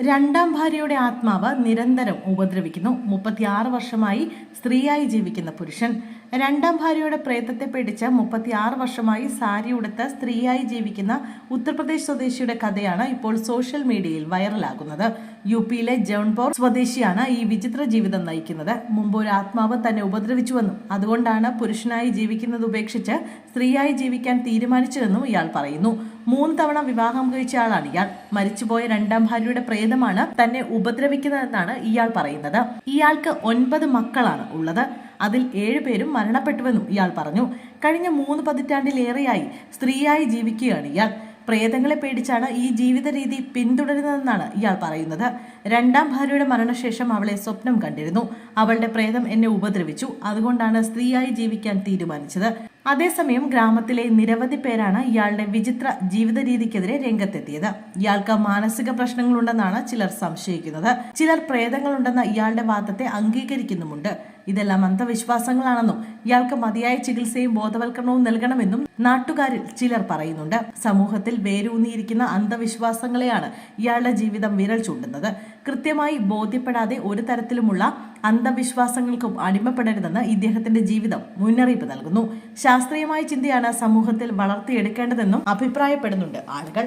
രണ്ടാം ഭാര്യയുടെ ആത്മാവ് നിരന്തരം ഉപദ്രവിക്കുന്നു. 36 വർഷമായി സ്ത്രീയായി ജീവിക്കുന്ന പുരുഷൻ. രണ്ടാം ഭാര്യയുടെ പ്രേതത്തെ പേടിച്ച് 36 വർഷമായി സാരി ഉടുത്ത് സ്ത്രീയായി ജീവിക്കുന്ന ഉത്തർപ്രദേശ് സ്വദേശിയുടെ കഥയാണ് ഇപ്പോൾ സോഷ്യൽ മീഡിയയിൽ വൈറലാകുന്നത്. യുപിയിലെ ജൗൺപൂർ സ്വദേശിയാണ് ഈ വിചിത്ര ജീവിതം നയിക്കുന്നത്. മുമ്പ് ഒരു ആത്മാവ് തന്നെ ഉപദ്രവിച്ചുവെന്നും അതുകൊണ്ടാണ് പുരുഷനായി ജീവിക്കുന്നത് ഉപേക്ഷിച്ച് സ്ത്രീയായി ജീവിക്കാൻ തീരുമാനിച്ചതെന്നും ഇയാൾ പറയുന്നു. 3 തവണ വിവാഹം കഴിച്ച ആളാണ് ഇയാൾ. മരിച്ചുപോയ രണ്ടാം ഭാര്യയുടെ പ്രേതമാണ് തന്നെ ഉപദ്രവിക്കുന്നതെന്നാണ് ഇയാൾ പറയുന്നത്. ഇയാൾക്ക് 9 മക്കളാണ് ഉള്ളത്. അതിൽ 7 പേരും മരണപ്പെട്ടുവെന്നും ഇയാൾ പറഞ്ഞു. കഴിഞ്ഞ 3 പതിറ്റാണ്ടിലേറെയായി സ്ത്രീയായി ജീവിക്കുകയാണ് ഇയാൾ. പ്രേതങ്ങളെ പേടിച്ചാണ് ഈ ജീവിത രീതി പിന്തുടരുന്നതെന്നാണ് ഇയാൾ പറയുന്നത്. രണ്ടാം ഭാര്യയുടെ മരണശേഷം അവളെ സ്വപ്നം കണ്ടിരുന്നു. അവളുടെ പ്രേതം എന്നെ ഉപദ്രവിച്ചു, അതുകൊണ്ടാണ് സ്ത്രീയായി ജീവിക്കാൻ തീരുമാനിച്ചത്. അതേസമയം ഗ്രാമത്തിലെ നിരവധി പേരാണ് ഇയാളുടെ വിചിത്ര ജീവിത രീതിക്കെതിരെ രംഗത്തെത്തിയത്. ഇയാൾക്ക് മാനസിക പ്രശ്നങ്ങളുണ്ടെന്നാണ് ചിലർ സംശയിക്കുന്നത്. ചിലർ പ്രേതങ്ങളുണ്ടെന്ന ഇയാളുടെ വാദത്തെ അംഗീകരിക്കുന്നുമുണ്ട്. ഇതെല്ലാം അന്ധവിശ്വാസങ്ങളാണെന്നും ഇയാൾക്ക് മതിയായ ചികിത്സയും ബോധവൽക്കരണവും നൽകണമെന്നും നാട്ടുകാരിൽ ചിലർ പറയുന്നുണ്ട്. സമൂഹത്തിൽ വേരൂന്നിയിരിക്കുന്ന അന്ധവിശ്വാസങ്ങളെയാണ് ഇയാളുടെ ജീവിതം വിരൽ ചൂണ്ടുന്നത്. കൃത്യമായി ബോധ്യപ്പെടാതെ ഒരു തരത്തിലുമുള്ള അന്ധവിശ്വാസങ്ങൾക്കും അടിമപ്പെടരുതെന്ന് ഇദ്ദേഹത്തിന്റെ ജീവിതം മുന്നറിയിപ്പ് നൽകുന്നു. ശാസ്ത്രീയമായ ചിന്തയാണ് സമൂഹത്തിൽ വളർത്തിയെടുക്കേണ്ടതെന്നും അഭിപ്രായപ്പെടുന്നുണ്ട് ആളുകൾ.